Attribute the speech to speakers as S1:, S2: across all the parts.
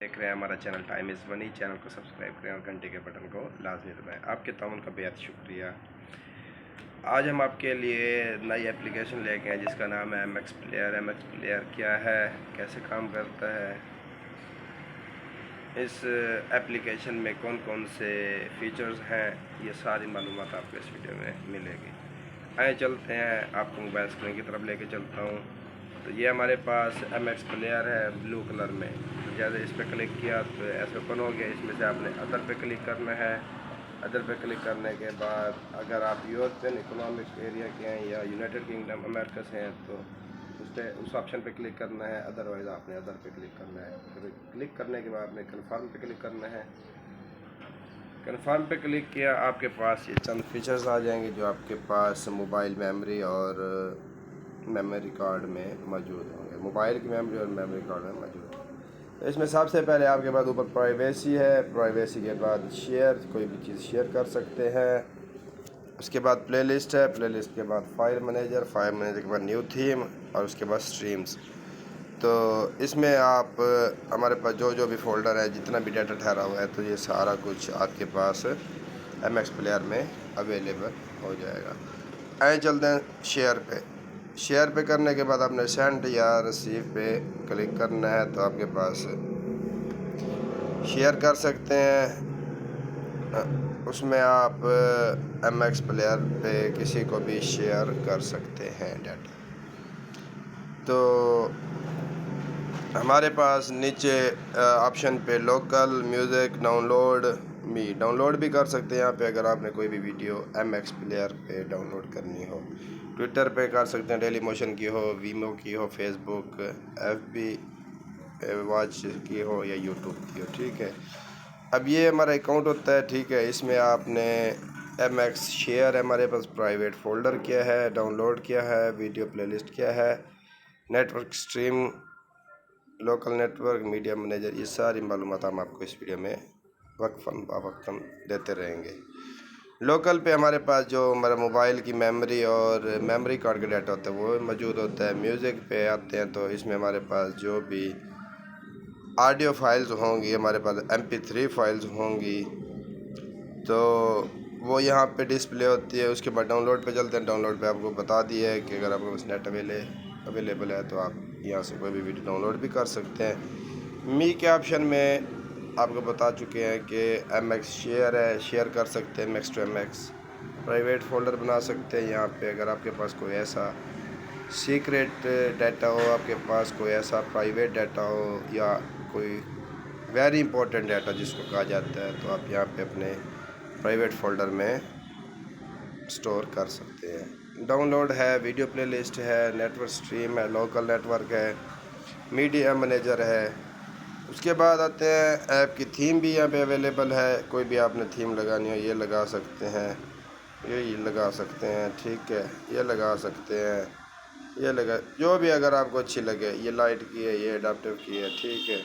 S1: देख रहे हैं हमारा channel time is money. Channel को सब्सक्राइब करें और घंटे के बटन को लाजमी दबाएं। आपके ताउन का बेहद शुक्रिया। आज हम आपके लिए नई एप्लीकेशन लेके आए जिसका नाम है MX प्लेयर। MX प्लेयर क्या है, कैसे काम करता है, इस एप्लीकेशन में कौन कौन से फीचर्स हैं, ये सारी मालूमात आपको इस वीडियो में मिलेगी। आए चलते हैं, आपको मोबाइल स्क्रीन की तरफ लेके चलता हूँ। तो ये हमारे पास MX प्लेयर है ब्लू कलर में। जैसे इस पर क्लिक किया तो ऐसे ओपन हो गया। इसमें से आपने अदर पे क्लिक करना है। अदर पे क्लिक करने के बाद अगर आप यूरोपियन इकोनॉमिक एरिया के हैं या यूनाइटेड किंगडम अमेरिका से हैं तो उस ऑप्शन पे क्लिक करना है। अदरवाइज़ आपने अदर पे क्लिक करना है। फिर क्लिक करने के बाद आपने कन्फर्म पे क्लिक करना है। कन्फर्म पे क्लिक किया, आपके पास ये चंद फीचर्स आ जाएंगे जो आपके पास मोबाइल मेमोरी और मेमोरी कार्ड में मौजूद होंगे। मोबाइल की मेमोरी और मेमोरी कार्ड में मौजूद होंगे। तो इसमें सबसे पहले आपके पास ऊपर प्राइवेसी है। प्राइवेसी के बाद शेयर, कोई भी चीज़ शेयर कर सकते हैं। उसके बाद प्लेलिस्ट है। प्लेलिस्ट के बाद फाइल मैनेजर। फाइल मैनेजर के बाद न्यू थीम और उसके बाद स्ट्रीम्स। तो इसमें आप हमारे पास जो भी फ़ोल्डर है, जितना भी डाटा ठहरा हुआ है, तो ये सारा कुछ आपके पास MX प्लेयर में अवेलेबल हो जाएगा। आए चलते हैं शेयर पे। शेयर पे करने के बाद आपने सेंड या रिसीव पे क्लिक करना है तो आपके पास शेयर कर सकते हैं। उसमें आप MX प्लेयर पे किसी को भी शेयर कर सकते हैं डाटा। तो हमारे पास नीचे ऑप्शन पे लोकल म्यूज़िक डाउनलोड भी कर सकते हैं। यहाँ पे अगर आपने कोई भी वीडियो MX प्लेयर पे डाउनलोड करनी हो, ट्विटर पे कर सकते हैं, डेली मोशन की हो, वीमो की हो, फेसबुक FB वॉच की हो या यूट्यूब की हो। ठीक है, अब ये हमारा अकाउंट होता है। ठीक है, इसमें आपने MX शेयर है, हमारे पास प्राइवेट फ़ोल्डर क्या है, डाउनलोड क्या है, वीडियो प्लेलिस्ट क्या है, network stream, local network, media manager, ये सारी मालूमात हम आपको इस वीडियो में वक्फन देते रहेंगे। लोकल पे हमारे पास जो हमारा मोबाइल की मेमोरी और मेमोरी कार्ड का डाटा होता है वो मौजूद होता है। म्यूज़िक पे आते हैं तो इसमें हमारे पास जो भी ऑडियो फाइल्स होंगी, हमारे पास MP3 फाइल्स होंगी, तो वो यहाँ पे डिस्प्ले होती है। उसके बाद डाउनलोड पे चलते हैं। डाउनलोड पे आपको बता दिया है कि अगर आपके पास नेट अवेलेबल है तो आप यहाँ से कोई भी वीडियो डाउनलोड भी कर सकते हैं। मी के ऑप्शन में आपको बता चुके हैं कि MX शेयर है, शेयर कर सकते हैं MX to MX। Private folder बना सकते हैं यहाँ पे। अगर आपके पास कोई ऐसा सीक्रेट डाटा हो, आपके पास कोई ऐसा प्राइवेट डाटा हो या कोई वेरी इंपॉर्टेंट डाटा जिसको कहा जाता है, तो आप यहाँ पे अपने प्राइवेट फ़ोल्डर में स्टोर कर सकते हैं। डाउनलोड है, वीडियो प्लेलिस्ट है, नेटवर्क स्ट्रीम है, लोकल नेटवर्क है, मीडिया मैनेजर है। उसके बाद आते हैं ऐप की थीम भी यहाँ पे अवेलेबल है। कोई भी आपने थीम लगानी हो ये लगा सकते हैं, ये लगा सकते हैं। ठीक है, ये लगा सकते हैं, ये लगा, जो भी अगर आपको अच्छी लगे। ये लाइट की है, ये अडाप्टिव की है। ठीक है,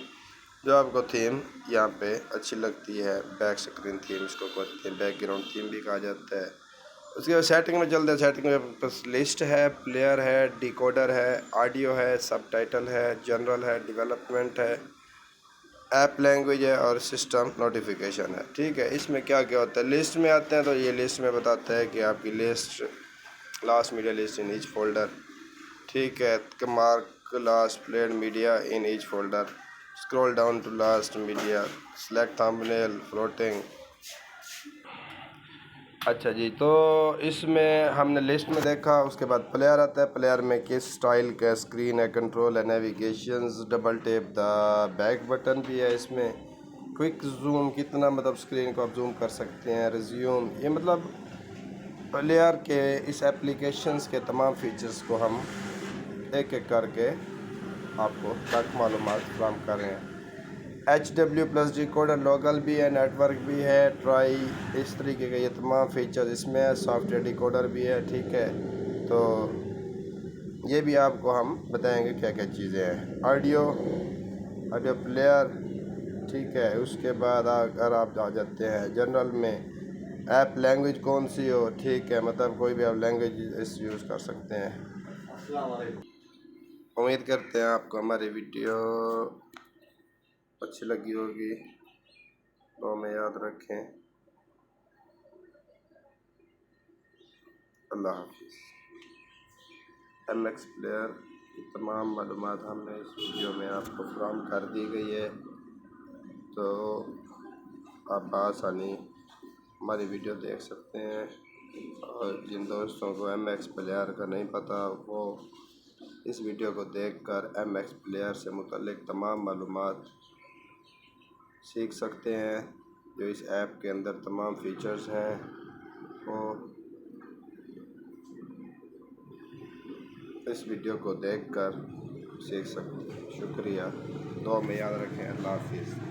S1: जो आपको थीम यहाँ पे अच्छी लगती है, बैक स्क्रीन थीम इसको कहते हैं, बैकग्राउंड थीम भी कहा जाता है। उसके बाद सेटिंग में चलते हैं। सेटिंग में बस लिस्ट है, प्लेयर है, डिकोडर है, ऑडियो है, सबटाइटल है, जनरल है, डेवलपमेंट है, ऐप लैंग्वेज है और सिस्टम नोटिफिकेशन है। ठीक है, इसमें क्या क्या होता है। लिस्ट में आते हैं तो ये लिस्ट में बताता है कि आपकी list, last media list in each folder. ठीक है, mark last played media in each folder, scroll down to last media, select thumbnail, floating. अच्छा जी, तो इसमें हमने लिस्ट में देखा। उसके बाद प्लेयर आता है। प्लेयर में किस स्टाइल का स्क्रीन है, कंट्रोल है, navigations, double tape the back button भी है इसमें, क्विक जूम, कितना मतलब स्क्रीन को आप जूम कर सकते हैं, रिज्यूम। ये मतलब प्लेयर के इस एप्लीकेशंस के तमाम फीचर्स को हम एक एक करके आपको तक मालूमात फराहम कर रहे हैं। HW+ डिकोडर लोकल भी है, नेटवर्क भी है, ट्राई, इस तरीके के ये तमाम फीचर्स इसमें है। सॉफ्टवेयर डिकोडर भी है। ठीक है, तो ये भी आपको हम बताएंगे क्या क्या चीज़ें हैं। Audio player. ठीक है, उसके बाद अगर आप आ जाते हैं जनरल में, ऐप लैंग्वेज कौन सी हो। ठीक है, मतलब कोई भी आप लैंग्वेज इस यूज़ कर सकते हैं। उम्मीद करते हैं आपको हमारी वीडियो اچھی لگی ہوگی، دعا میں یاد رکھیں۔ اللہ حافظ۔ ایم ایکس پلیئر کی تمام معلومات ہم نے اس ویڈیو میں آپ کو فراہم کر دی گئی ہے، تو آپ بآسانی ہماری ویڈیو دیکھ سکتے ہیں، اور جن دوستوں کو ایم ایکس پلیئر کا نہیں پتہ وہ اس ویڈیو کو دیکھ کر ایم ایکس پلیئر سے متعلق تمام معلومات سیکھ سکتے ہیں۔ جو اس ایپ کے اندر تمام فیچرز ہیں وہ اس ویڈیو کو دیکھ کر سیکھ سکتے ہیں۔ شکریہ، دعا میں یاد رکھیں۔ اللہ حافظ۔